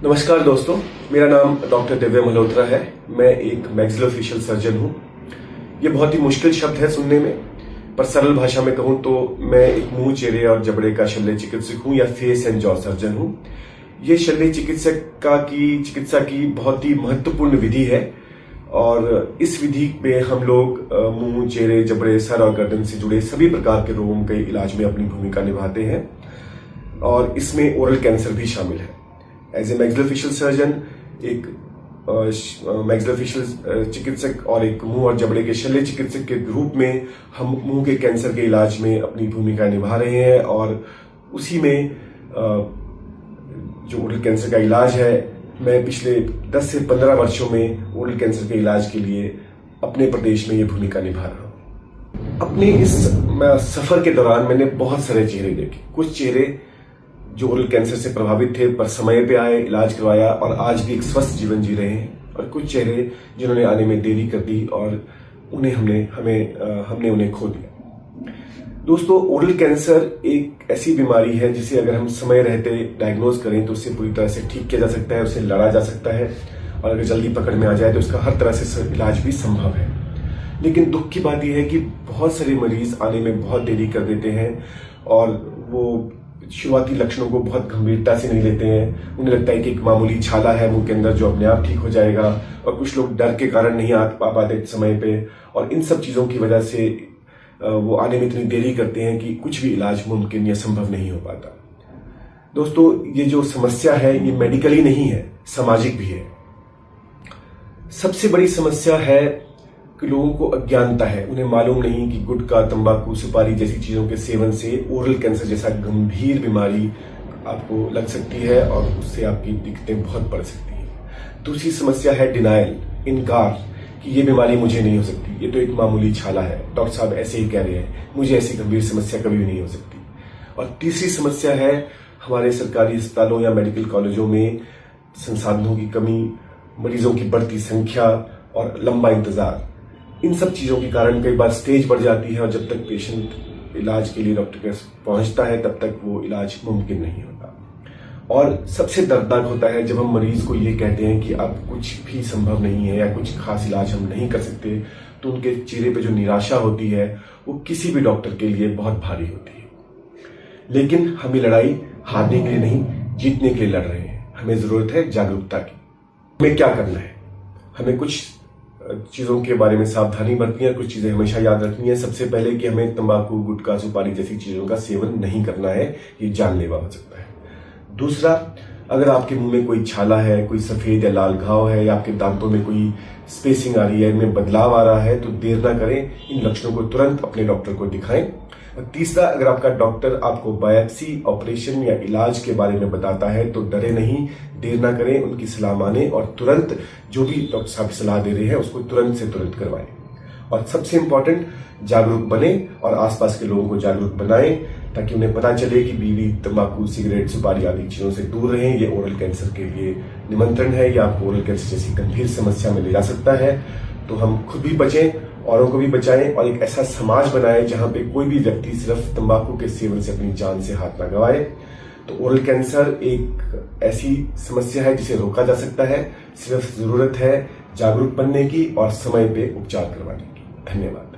नमस्कार दोस्तों, मेरा नाम डॉक्टर दिव्य मल्होत्रा है। मैं एक मैक्सिलोफेशियल सर्जन हूं। ये बहुत ही मुश्किल शब्द है सुनने में, पर सरल भाषा में कहूं तो मैं एक मुंह, चेहरे और जबड़े का शल्य चिकित्सक हूं या फेस एंड जॉ सर्जन हूं। ये शल्य चिकित्सा की बहुत ही महत्वपूर्ण विधि है और इस विधि में हम लोग मुंह, चेहरे, जबड़े, सर और गर्दन से जुड़े सभी प्रकार के रोगों के इलाज में अपनी भूमिका निभाते हैं और इसमें ओरल कैंसर भी शामिल है। एज ए मैक्सिलोफेशियल सर्जन, एक मैक्सिलोफेशियल चिकित्सक और एक मुंह और जबड़े के शल्य चिकित्सक के रूप में हम मुंह के कैंसर के इलाज में अपनी भूमिका निभा रहे हैं और उसी में जो ओरल कैंसर का इलाज है, मैं पिछले 10 से 15 वर्षों में ओरल कैंसर के इलाज के लिए अपने प्रदेश में ये भूमिका निभा रहा हूं। अपने इस सफर के दौरान मैंने बहुत सारे चेहरे देखे। कुछ चेहरे जो ओरल कैंसर से प्रभावित थे पर समय पे आए, इलाज करवाया और आज भी एक स्वस्थ जीवन जी रहे हैं, और कुछ चेहरे जिन्होंने आने में देरी कर दी और हमने उन्हें खो दिया। दोस्तों, ओरल कैंसर एक ऐसी बीमारी है जिसे अगर हम समय रहते डायग्नोज करें तो उससे पूरी तरह से ठीक किया जा सकता है, उससे लड़ा जा सकता है और अगर जल्दी पकड़ में आ जाए तो उसका हर तरह से इलाज भी संभव है। लेकिन दुख की बात यह है कि बहुत सारे मरीज आने में बहुत देरी कर देते हैं और वो शुरुआती लक्षणों को बहुत गंभीरता से नहीं लेते हैं। उन्हें लगता है कि एक मामूली छाला है मुंह के अंदर जो अपने आप ठीक हो जाएगा, और कुछ लोग डर के कारण नहीं आ पाते समय पे, और इन सब चीजों की वजह से वो आने में इतनी देरी करते हैं कि कुछ भी इलाज मुमकिन या संभव नहीं हो पाता। दोस्तों, ये जो समस्या है ये मेडिकली नहीं है, सामाजिक भी है। सबसे बड़ी समस्या है कि लोगों को अज्ञानता है। उन्हें मालूम नहीं कि गुटखा, तंबाकू, सुपारी जैसी चीजों के सेवन से ओरल कैंसर जैसा गंभीर बीमारी आपको लग सकती है और उससे आपकी दिक्कतें बहुत बढ़ सकती हैं। दूसरी समस्या है डिनायल, इनकार कि ये बीमारी मुझे नहीं हो सकती, ये तो एक मामूली छाला है, डॉक्टर साहब ऐसे ही कह रहे हैं, मुझे ऐसी गंभीर समस्या कभी भी नहीं हो सकती। और तीसरी समस्या है हमारे सरकारी अस्पतालों या मेडिकल कॉलेजों में संसाधनों की कमी, मरीजों की बढ़ती संख्या और लंबा इंतजार। इन सब चीजों के कारण कई बार स्टेज बढ़ जाती है और जब तक पेशेंट इलाज के लिए डॉक्टर के पास पहुंचता है तब तक वो इलाज मुमकिन नहीं होता। और सबसे दर्दनाक होता है जब हम मरीज को ये कहते हैं कि अब कुछ भी संभव नहीं है या कुछ खास इलाज हम नहीं कर सकते, तो उनके चेहरे पे जो निराशा होती है वो किसी भी डॉक्टर के लिए बहुत भारी होती है। लेकिन हम ये लड़ाई हारने के लिए नहीं, जीतने के लिए लड़ रहे हैं। हमें जरूरत है जागरूकता की। हमें क्या करना है? हमें कुछ चीजों के बारे में सावधानी बरतनी है, कुछ चीजें हमेशा याद रखनी है। सबसे पहले कि हमें तंबाकू, गुटखा, सुपारी जैसी चीजों का सेवन नहीं करना है, ये जानलेवा हो सकता है। दूसरा, अगर आपके मुंह में कोई छाला है, कोई सफेद या लाल घाव है या आपके दांतों में कोई स्पेसिंग आ रही है, इनमें बदलाव आ रहा है, तो देर ना करें, इन लक्षणों को तुरंत अपने डॉक्टर को दिखाएं। और तीसरा, अगर आपका डॉक्टर आपको बायोप्सी, ऑपरेशन या इलाज के बारे में बताता है तो डरे नहीं, देर ना करें, उनकी सलाह माने और तुरंत जो भी डॉक्टर साहब सलाह दे रहे हैं उसको तुरंत से तुरंत करवाएं। और सबसे इंपॉर्टेंट, जागरूक बने और आसपास के लोगों को जागरूक बनाएं ताकि उन्हें पता चले कि बीड़ी, तंबाकू, सिगरेट, सुपारी आदि चीजों से दूर रहें। ये ओरल कैंसर के लिए निमंत्रण है, या आपको ओरल कैंसर जैसी गंभीर समस्या में ले जा सकता है। तो हम खुद भी बचें, औरों को भी बचाएं और एक ऐसा समाज बनाएं जहां पे कोई भी व्यक्ति सिर्फ तंबाकू के सेवन से अपनी जान से हाथ न गवाए। तो ओरल कैंसर एक ऐसी समस्या है जिसे रोका जा सकता है, सिर्फ जरूरत है जागरूक बनने की और समय पे उपचार करवाने की। धन्यवाद।